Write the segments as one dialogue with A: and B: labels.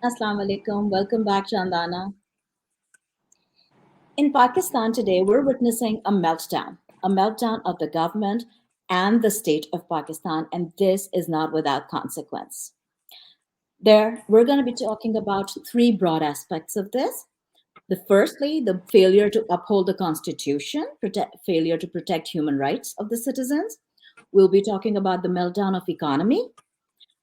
A: Assalamu alaikum. Welcome back, Shandana. In Pakistan today, we're witnessing a meltdown of the government and the state of Pakistan, and this is not without consequence. We're going to be talking about three broad aspects of this. Firstly, the failure to uphold the constitution, failure to protect human rights of the citizens. We'll be talking about the meltdown of economy,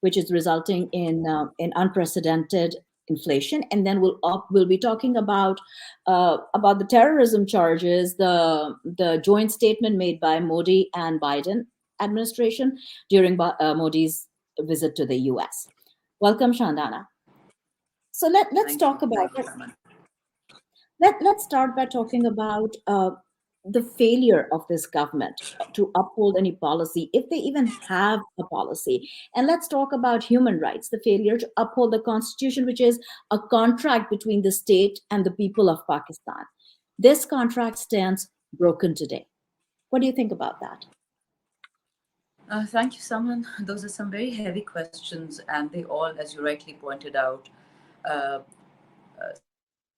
A: which is resulting in unprecedented inflation, and then we'll be talking about the terrorism charges, the joint statement made by Modi and Biden administration during Modi's visit to the U.S. Welcome, Shandana. So let's
B: Thank
A: talk
B: you.
A: about
B: Thank you, Aman.
A: let's start by talking about the failure of this government to uphold any policy, if they even have a policy. And let's talk about human rights, the failure to uphold the constitution, which is a contract between the state and the people of Pakistan. This contract stands broken today. What do you think about that?
B: Thank you, Saman. Those are some very heavy questions, and they all, as you rightly pointed out, uh,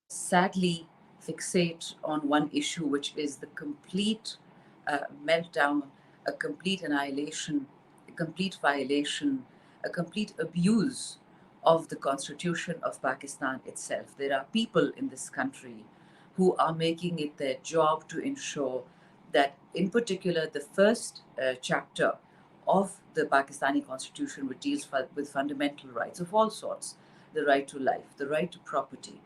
B: sadly fixate on one issue, which is the complete meltdown, a complete annihilation, a complete violation, a complete abuse of the Constitution of Pakistan itself. There are people in this country who are making it their job to ensure that, in particular, the first chapter of the Pakistani constitution, which deals with fundamental rights of all sorts, the right to life, the right to property,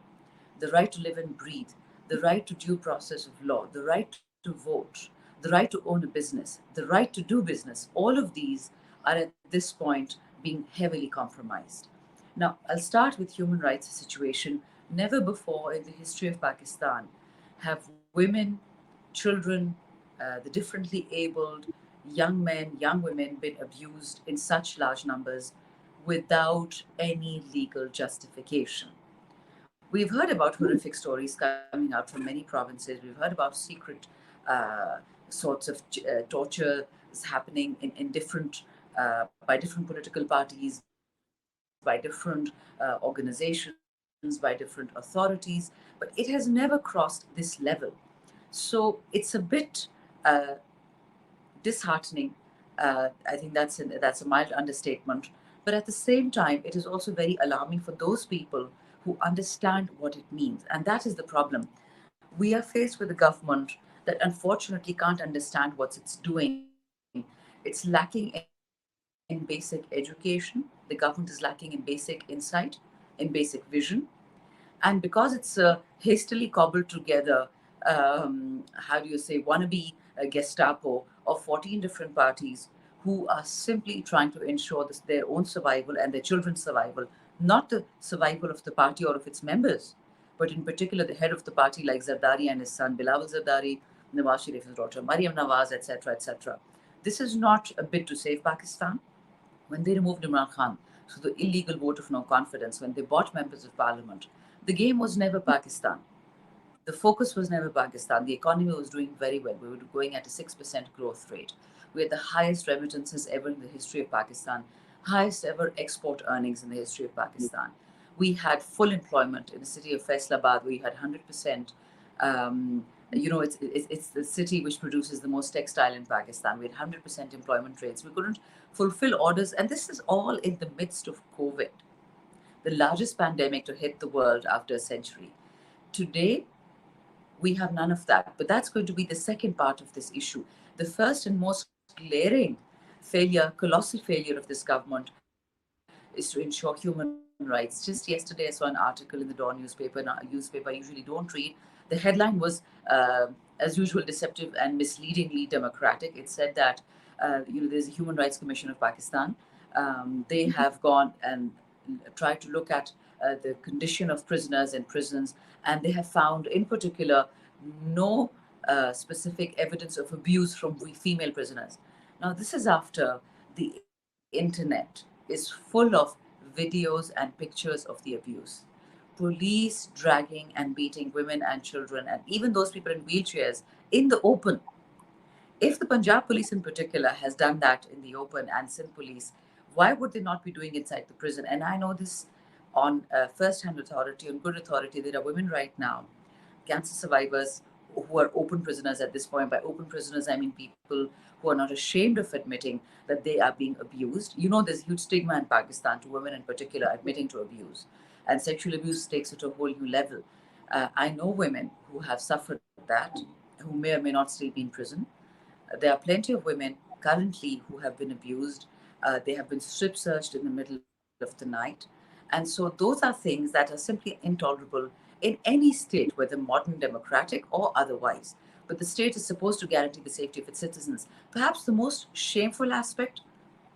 B: the right to live and breathe, the right to due process of law, the right to vote, the right to own a business, the right to do business, all of these are at this point being heavily compromised. Now, I'll start with human rights situation. Never before in the history of Pakistan have women, children, the differently abled, young men, young women been abused in such large numbers without any legal justification. We've heard about horrific stories coming out from many provinces. We've heard about secret uh, sorts of torture is happening in different by different political parties, by different organizations, by different authorities, but it has never crossed this level. So it's a bit uh, disheartening. I think that's a mild understatement. But at the same time, it is also very alarming for those people who understand what it means, and that is the problem. We are faced with a government that unfortunately can't understand what it's doing. It's lacking in basic education. The government is lacking in basic insight, in basic vision, and because it's hastily cobbled together, how do you say, wannabe Gestapo of 14 different parties who are simply trying to ensure their own survival and their children's survival, not the survival of the party or of its members, but in particular the head of the party like Zardari and his son Bilawal Zardari, Nawaz Sharif's daughter Mariam Nawaz, etc., etc. This is not a bid to save Pakistan. When they removed Imran Khan through the illegal vote of no confidence, when they bought members of parliament, the game was never Pakistan. The focus was never Pakistan. The economy was doing very well. We were going at a 6% growth rate. We had the highest remittances ever in the history of Pakistan, highest ever export earnings in the history of Pakistan. We had full employment in the city of Faisalabad. We had 100%. It's the city which produces the most textile in Pakistan. We had 100% employment rates. We couldn't fulfill orders. And this is all in the midst of COVID, the largest pandemic to hit the world after a century. Today, we have none of that. But that's going to be the second part of this issue. The first and most glaring failure, colossal failure of this government is to ensure human rights. Just yesterday, I saw an article in the Dawn newspaper, a newspaper I usually don't read. The headline was, as usual, deceptive and misleadingly democratic. It said that there's a Human Rights Commission of Pakistan. They have gone and tried to look at the condition of prisoners in prisons, and they have found, in particular, no specific evidence of abuse from female prisoners. Now, this is after the internet is full of videos and pictures of the abuse. Police dragging and beating women and children, and even those people in wheelchairs in the open. If the Punjab police in particular has done that in the open, and Sindh police, why would they not be doing inside the prison? And I know this on first-hand authority, on good authority, there are women right now, cancer survivors who are open prisoners at this point. By open prisoners, I mean people who are not ashamed of admitting that they are being abused. You know, there's huge stigma in Pakistan to women in particular admitting to abuse, and sexual abuse takes it to a whole new level. I know women who have suffered that, who may or may not still be in prison. There are plenty of women currently who have been abused. They have been strip searched in the middle of the night. And so those are things that are simply intolerable in any state, whether modern, democratic, or otherwise. But the state is supposed to guarantee the safety of its citizens. Perhaps the most shameful aspect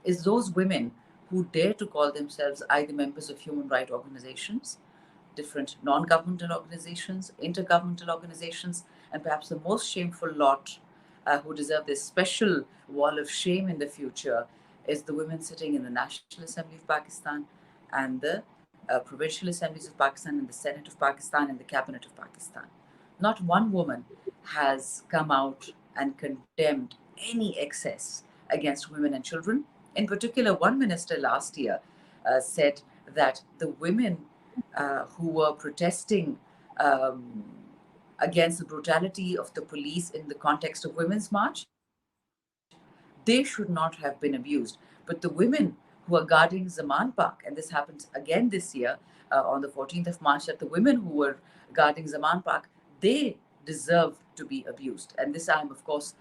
B: is those women who dare to call themselves either members of human rights organizations, different non governmental organizations, intergovernmental organizations, and perhaps the most shameful lot who deserve this special wall of shame in the future is the women sitting in the National Assembly of Pakistan and the provincial assemblies of Pakistan and the Senate of Pakistan and the Cabinet of Pakistan. Not one woman has come out and condemned any excess against women and children. In particular, one minister last year said that the women who were protesting um, against the brutality of the police in the context of Women's March, they should not have been abused. But the women who are guarding Zaman Park, and this happens again this year on the 14th of March, that the women who were guarding Zaman Park, they deserve to be abused. And this I'm, of course,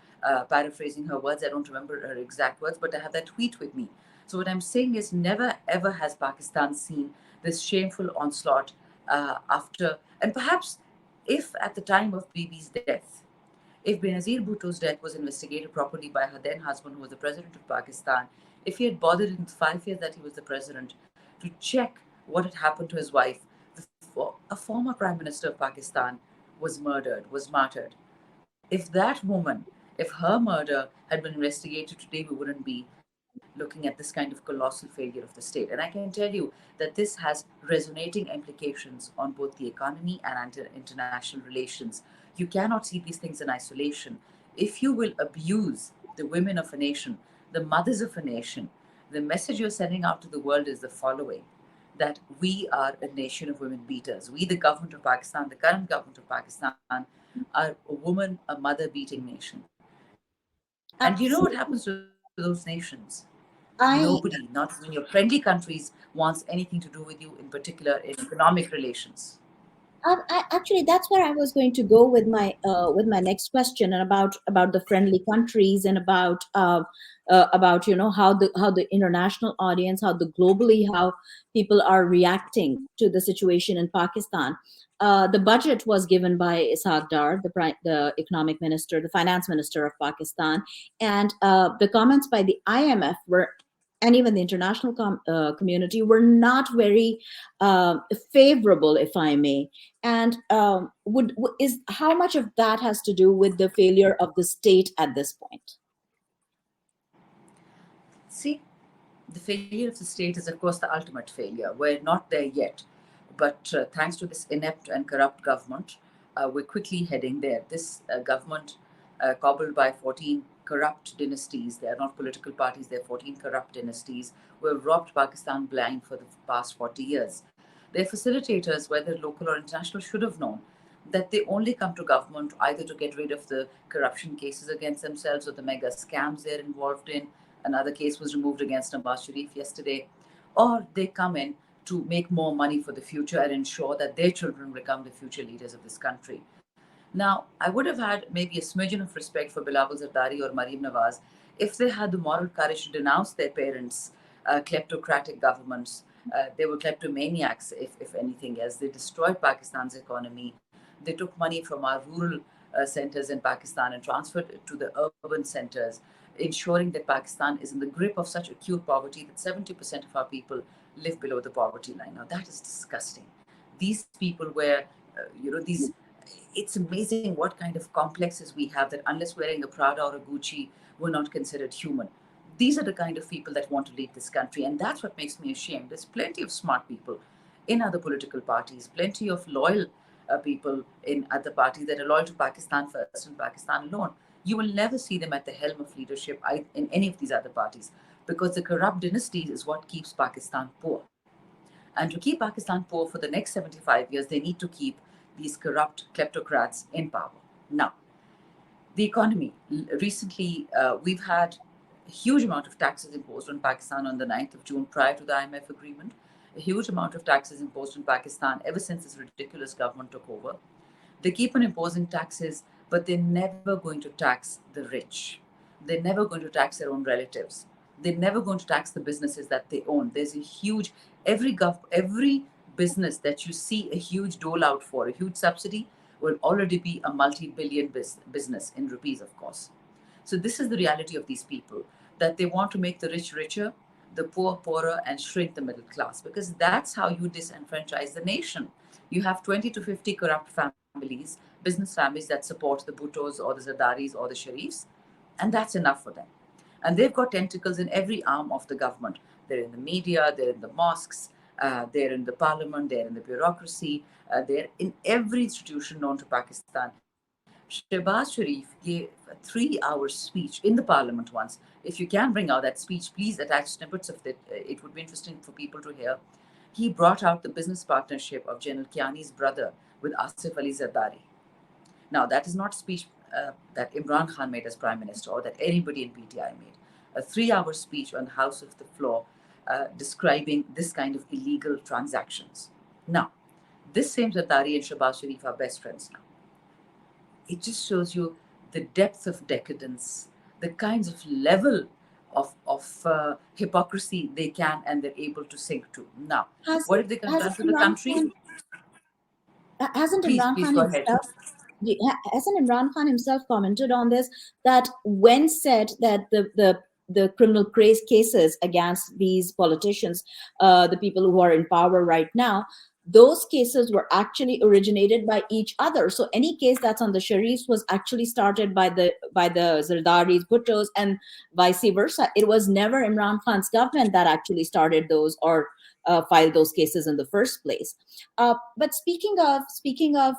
B: paraphrasing her words. I don't remember her exact words, but I have that tweet with me. So what I'm saying is never ever has Pakistan seen this shameful onslaught after, and perhaps if at the time of Bibi's death, if Benazir Bhutto's death was investigated properly by her then husband, who was the president of Pakistan, if he had bothered in the 5 years that he was the president to check what had happened to his wife, a former prime minister of Pakistan was murdered, was martyred. If that woman, if her murder had been investigated today, we wouldn't be looking at this kind of colossal failure of the state. And I can tell you that this has resonating implications on both the economy and international relations. You cannot see these things in isolation. If you will abuse the women of a nation, the mothers of a nation, the message you're sending out to the world is the following: that we are a nation of women beaters. We, the government of Pakistan, the current government of Pakistan, are a woman, a mother beating nation. And you know what happens to those
A: Absolutely.
B: nations? Nobody, not
A: I
B: even your friendly countries, wants anything to do with you, in particular in economic relations.
A: actually, that's where I was going to go with my next question, and about the friendly countries, and about how the international audience, how the globally, how people are reacting to the situation in Pakistan. The budget was given by Ishaq Dar, the economic minister, the finance minister of Pakistan, and the comments by the IMF were, and even the international community, were not very favorable, if I may. And is how much of that has to do with the failure of the state at this point?
B: See, the failure of the state is, of course, the ultimate failure. We're not there yet. But thanks to this inept and corrupt government, we're quickly heading there. This government, cobbled by 14 corrupt dynasties, they are not political parties, they're 14 corrupt dynasties, who have robbed Pakistan blind for the past 40 years. Their facilitators, whether local or international, should have known that they only come to government either to get rid of the corruption cases against themselves or the mega scams they're involved in. Another case was removed against Nawaz Sharif yesterday. Or they come in to make more money for the future and ensure that their children become the future leaders of this country. Now, I would have had maybe a smidgen of respect for Bilawal Zardari or Mariam Nawaz if they had the moral courage to denounce their parents' kleptocratic governments. They were kleptomaniacs, if anything else. They destroyed Pakistan's economy. They took money from our rural centers in Pakistan and transferred it to the urban centers, ensuring that Pakistan is in the grip of such acute poverty that 70% of our people live below the poverty line. Now, that is disgusting. These people were, these it's amazing what kind of complexes we have, that unless wearing a Prada or a Gucci, we're not considered human. These are the kind of people that want to lead this country, and that's what makes me ashamed. There's plenty of smart people in other political parties, plenty of loyal people in other parties that are loyal to Pakistan first and Pakistan alone. You will never see them at the helm of leadership in any of these other parties, because the corrupt dynasties is what keeps Pakistan poor. And to keep Pakistan poor for the next 75 years, they need to keep these corrupt kleptocrats in power. Now, the economy. Recently, we've had a huge amount of taxes imposed on Pakistan on the 9th of June prior to the IMF agreement. A huge amount of taxes imposed on Pakistan ever since this ridiculous government took over. They keep on imposing taxes, but they're never going to tax the rich. They're never going to tax their own relatives. They're never going to tax the businesses that they own. There's a huge every business that you see a huge dole out for, a huge subsidy, will already be a multi-billion business in rupees, of course. So this is the reality of these people, that they want to make the rich richer, the poor poorer, and shrink the middle class, because that's how you disenfranchise the nation. You have 20 to 50 corrupt families, business families that support the Bhuttos or the Zardaris or the Sharifs, and that's enough for them. And they've got tentacles in every arm of the government. They're in the media, they're in the mosques, they're in the parliament, they're in the bureaucracy, they're in every institution known to Pakistan. Shehbaz Sharif gave a 3 hour speech in the parliament once. If you can bring out that speech, please attach snippets of it. It would be interesting for people to hear. He brought out the business partnership of General Kiani's brother with Asif Ali Zardari. Now, that is not speech that Imran Khan made as prime minister or that anybody in PTI made. A 3 hour speech on the House of the Floor describing this kind of illegal transactions. Now, this same Zardari and Shehbaz Sharif are best friends now. It just shows you the depth of decadence, the kinds of level of hypocrisy they can and they're able to sink to. Now, what
A: Hasn't
B: have they done
A: hasn't
B: to the
A: Imran
B: country?
A: Khan hasn't
B: Please,
A: Imran
B: please
A: Khan
B: go ahead.
A: himself hasn't Imran Khan himself commented on this, that when said that the criminal cases against these politicians, the people who are in power right now, those cases were actually originated by each other. So any case that's on the Sharifs was actually started by the Zardaris, Bhuttos, and vice versa. It was never Imran Khan's government that actually started those or filed those cases in the first place. But speaking of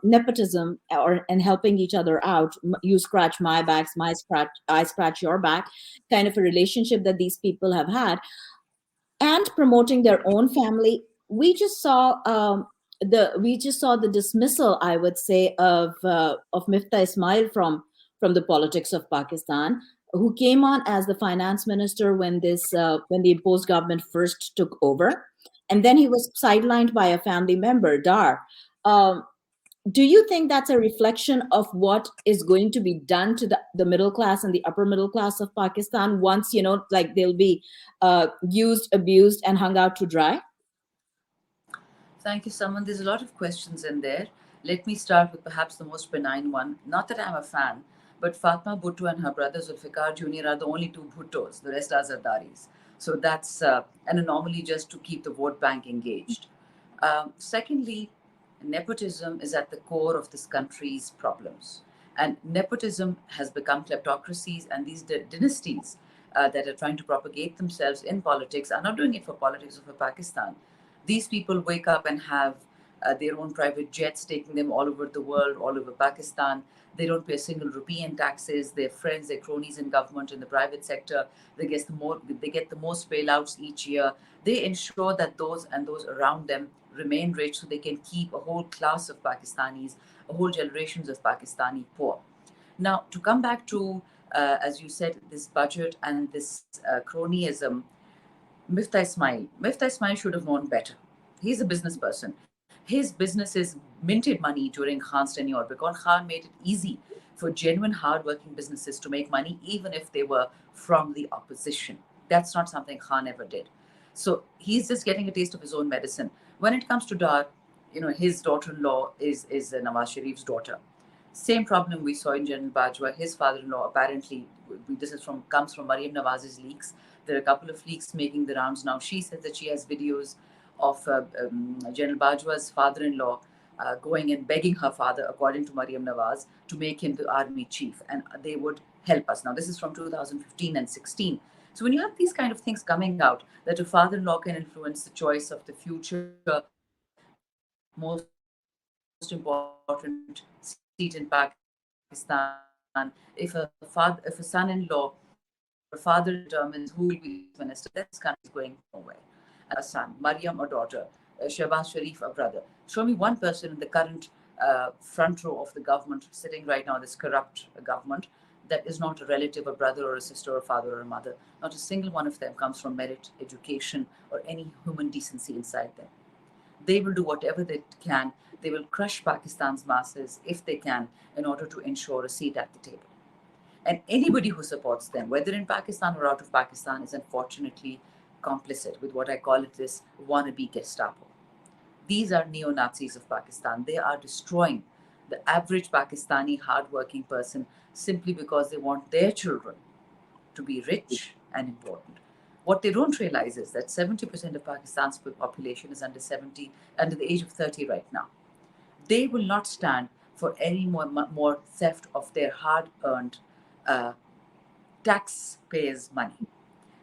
A: nepotism or and helping each other out, you scratch my back, I scratch your back, kind of a relationship that these people have had, and promoting their own family. We just saw the dismissal, I would say, of Mifta Ismail from the politics of Pakistan, who came on as the finance minister when the imposed government first took over, and then he was sidelined by a family member, Dar. Um, do you think that's a reflection of what is going to be done to the middle class and the upper middle class of Pakistan once, like they'll be used, abused, and hung out to dry?
B: Thank you, Saman. There's a lot of questions in there. Let me start with perhaps the most benign one. Not that I'm a fan, but Fatma Bhutto and her brother Zulfikar Jr. are the only two Bhuttos. The rest are Zardaris. So that's an anomaly just to keep the vote bank engaged. Secondly, nepotism is at the core of this country's problems. And nepotism has become kleptocracies, and these dynasties that are trying to propagate themselves in politics are not doing it for politics or for Pakistan. These people wake up and have their own private jets taking them all over the world, all over Pakistan. They don't pay a single rupee in taxes. Their friends, their cronies in government, in the private sector, they get the most bailouts each year. They ensure that those and those around them remain rich so they can keep a whole class of Pakistanis, a whole generations of Pakistani poor. Now, to come back to, as you said, this budget and this cronyism, Mifta Ismail should have known better. He's a business person. His businesses minted money during Khan's tenure because Khan made it easy for genuine, hardworking businesses to make money, even if they were from the opposition. That's not something Khan ever did. So he's just getting a taste of his own medicine. When it comes to Dar, his daughter-in-law is Nawaz Sharif's daughter. Same problem we saw in General Bajwa. His father-in-law apparently, this is from comes from Mariam Nawaz's leaks. There are a couple of leaks making the rounds now. She says that she has videos of General Bajwa's father-in-law going and begging her father, according to Mariam Nawaz, to make him the army chief, and they would help us. Now, this is from 2015 and 16. So when you have these kind of things coming out, that a father-in-law can influence the choice of the future most important seat in Pakistan, if a son-in-law or a father-in-law determines who will be the chief minister, then this country is going nowhere. a son, Mariam a daughter, Shehbaz Sharif a brother. Show me one person in the current front row of the government sitting right now, this corrupt government, that is not a relative, a brother or a sister or a father or a mother. Not a single one of them comes from merit, education, or any human decency inside them. They will do whatever they can. They will crush Pakistan's masses if they can in order to ensure a seat at the table. And anybody who supports them, whether in Pakistan or out of Pakistan, is unfortunately complicit with what I call it this wannabe Gestapo. These are neo Nazis of Pakistan. They are destroying the average Pakistani hardworking person simply because they want their children to be rich and important. What they don't realize is that 70% of Pakistan's population is under 70, under the age of 30 right now. They will not stand for any more theft of their hard earned uh, taxpayers' money.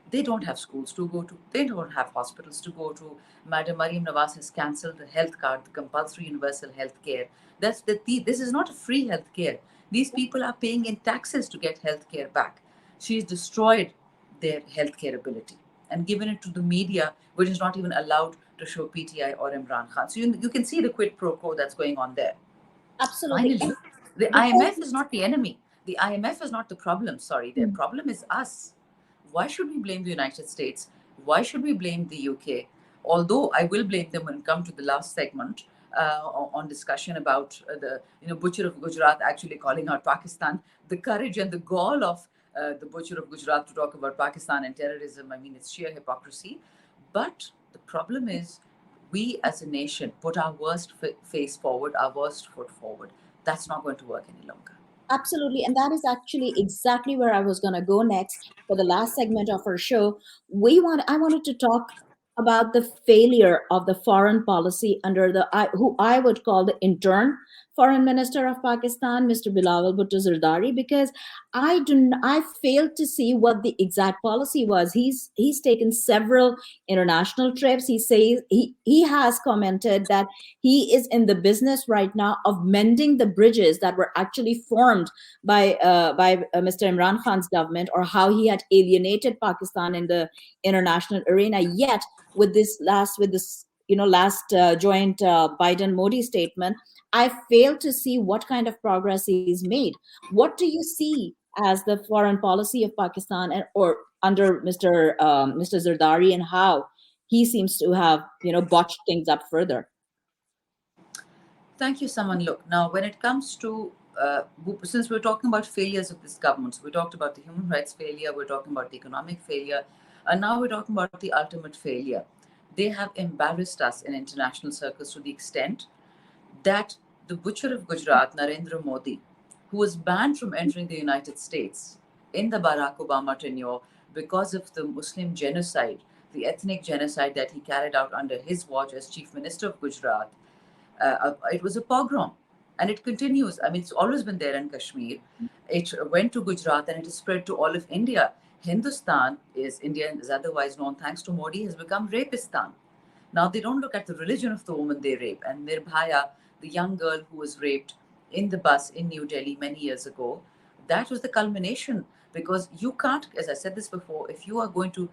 B: They don't have schools to go to. They don't have hospitals to go to. Madam Mariam Nawaz has cancelled the health card, the compulsory universal health care. This is not a free health care. These people are paying in taxes to get health care back. She's destroyed their health care ability and given it to the media, which is not even allowed to show PTI or Imran Khan. So you can see the quid pro quo that's going on there.
A: Absolutely.
B: Finally,
A: And
B: the
A: because
B: IMF is not the enemy. The IMF is not the problem. Sorry, the problem is us. Why should we blame the United States? Why should we blame the UK? Although I will blame them when we come to the last segment on discussion about the butcher of Gujarat actually calling out Pakistan, the courage and the gall of the butcher of Gujarat to talk about Pakistan and terrorism. I mean, it's sheer hypocrisy. But the problem is, we as a nation put our worst face forward, our worst foot forward. That's not going to work any longer.
A: absolutely. And that is actually exactly where I was going to go next for the last segment of our show. I wanted to talk about the failure of the foreign policy under who I would call the intern foreign minister of Pakistan, Mr. Bilawal Bhutto Zardari, because I failed to see what the exact policy was. He's taken several international trips. He says he has commented that he is in the business right now of mending the bridges that were actually formed by Mr. Imran Khan's government, or how he had alienated Pakistan in the international arena. Yet, with this last joint Biden Modi statement, I fail to see what kind of progress he's made. What do you see as the foreign policy of Pakistan, and or under Mr. Zardari, and how he seems to have botched things up further?
B: Thank you, Saman. Look, now when it comes to since we're talking about failures of this government, so we talked about the human rights failure, we're talking about the economic failure, and now we're talking about the ultimate failure. They have embarrassed us in international circles to the extent that the butcher of Gujarat, Narendra Modi, who was banned from entering the United States in the Barack Obama tenure because of the Muslim genocide, the ethnic genocide that he carried out under his watch as Chief Minister of Gujarat, it was a pogrom, and it continues. I mean, it's always been there in Kashmir. It went to Gujarat and it is spread to all of India. Hindustan is India is otherwise known, thanks to Modi, has become Rapistan. Now they don't look at the religion of the woman they rape. And Nirbhaya, the young girl who was raped in the bus in New Delhi many years ago, that was the culmination. Because you can't, as I said this before, if you are going to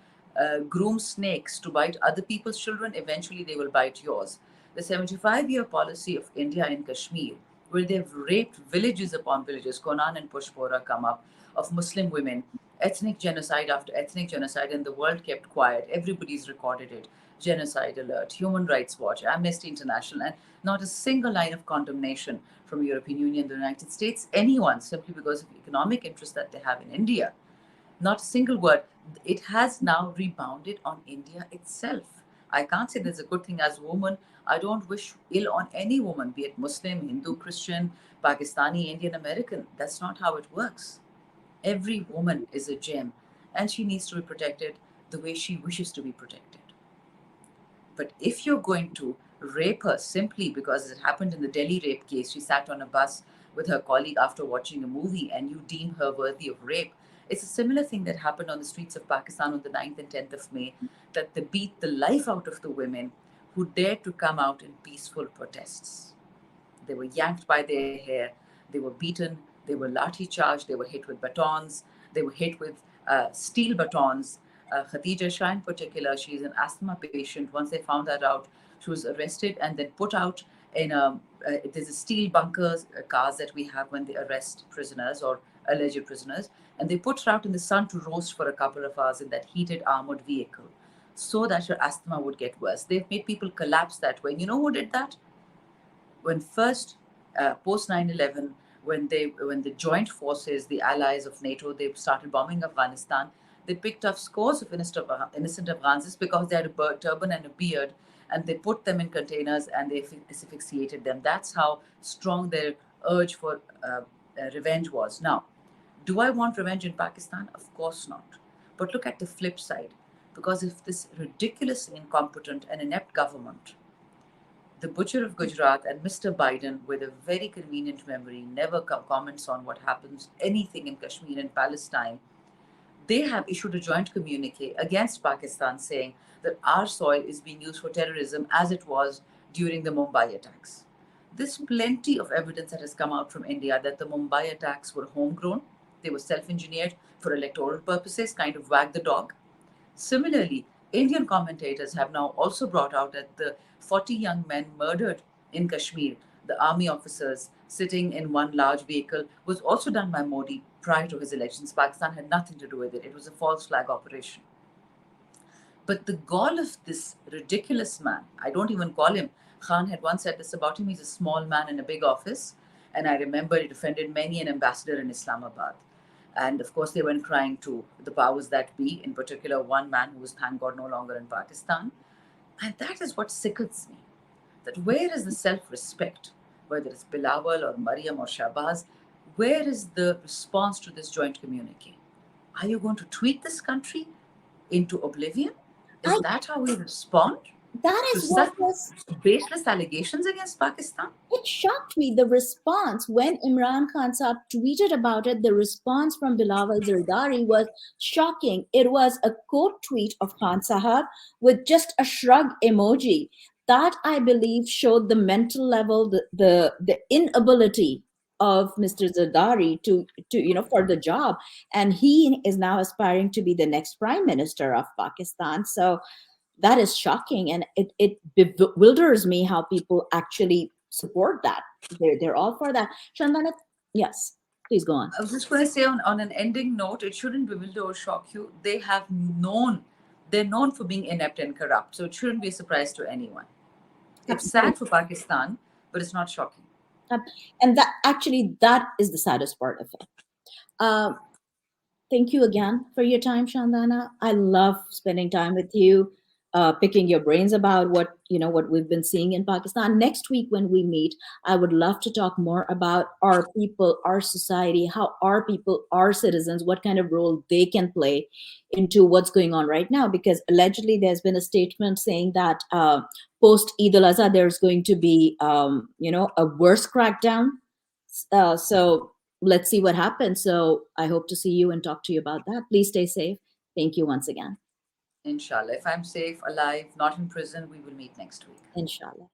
B: groom snakes to bite other people's children, eventually they will bite yours. The 75-year policy of India in Kashmir, where they've raped villages upon villages, Konan and Pushpora come up, of Muslim women, ethnic genocide after ethnic genocide, and the world kept quiet. Everybody's recorded it. Genocide alert, Human Rights Watch, Amnesty International, and not a single line of condemnation from European Union, the United States, anyone, simply because of economic interest that they have in India. Not a single word. It has now rebounded on India itself. I can't say there's a good thing as a woman. I don't wish ill on any woman, be it Muslim, Hindu, Christian, Pakistani, Indian, American. That's not how it works. Every woman is a gem, and she needs to be protected the way she wishes to be protected. But if you're going to rape her simply because it happened in the Delhi rape case, she sat on a bus with her colleague after watching a movie and you deem her worthy of rape, it's a similar thing that happened on the streets of Pakistan on the 9th and 10th of May, that they beat the life out of the women who dared to come out in peaceful protests. They were yanked by their hair, they were beaten, they were lathi charged, they were hit with batons, they were hit with steel batons. Khadija Shah in particular, she's an asthma patient. Once they found that out, she was arrested and then put out in a there's a steel bunkers cars that we have when they arrest prisoners or alleged prisoners, and they put her out in the sun to roast for a couple of hours in that heated armored vehicle, so that her asthma would get worse. They've made people collapse that way. You know who did that? When first post 9/11, when the joint forces, the allies of NATO, they started bombing Afghanistan, they picked up scores of innocent Afghans because they had a turban and a beard, and they put them in containers and they asphyxiated them. That's how strong their urge for revenge was. Now, do I want revenge in Pakistan? Of course not. But look at the flip side, because if this ridiculously incompetent and inept government, the butcher of Gujarat and Mr. Biden, with a very convenient memory, never comments on what happens, anything in Kashmir and Palestine. They have issued a joint communique against Pakistan saying that our soil is being used for terrorism as it was during the Mumbai attacks. There's plenty of evidence that has come out from India that the Mumbai attacks were homegrown, they were self engineered for electoral purposes, kind of wag the dog. Similarly, Indian commentators have now also brought out that the 40 young men murdered in Kashmir, the army officers sitting in one large vehicle, was also done by Modi prior to his elections. Pakistan had nothing to do with it. It was a false flag operation. But the gall of this ridiculous man, I don't even call him, Khan had once said this about him, he's a small man in a big office. And I remember it offended many an ambassador in Islamabad. And of course, they went crying to the powers that be, in particular, one man who was, thank God, no longer in Pakistan. And that is what sickles me, that where is the self respect, whether it's Bilawal or Mariam or Shahbaz, where is the response to this joint communique? Are you going to tweet this country into oblivion? Is
A: I
B: that how we respond
A: That
B: to
A: is what
B: such
A: was
B: baseless allegations against Pakistan?
A: it shocked me, the response when Imran Khan Saab tweeted about it. The response from Bilawal Zardari was shocking. It was a quote tweet of Khan Sahab with just a shrug emoji. That, I believe, showed the mental level, the inability of Mr. Zardari to for the job, and he is now aspiring to be the next prime minister of Pakistan. So that is shocking, and it bewilders me how people actually support that. They're all for that. Shandana, yes, please go on.
B: I was just going to say on an ending note, it shouldn't bewilder or shock you. They're known for being inept and corrupt, so it shouldn't be a surprise to anyone. It's
A: Absolutely.
B: sad for Pakistan, but it's not shocking.
A: And that is the saddest part of it. uh, Thank you again for your time, Shandana. I love spending time with you, picking your brains about what we've been seeing in Pakistan. Next week when we meet, I would love to talk more about our people, our society, how our people, our citizens, what kind of role they can play into what's going on right now. Because allegedly, there's been a statement saying that post Eid al Azha, there's going to be a worse crackdown. So let's see what happens. So I hope to see you and talk to you about that. Please stay safe. Thank you once again.
B: Inshallah. If I'm safe, alive, not in prison, we will meet next week.
A: Inshallah.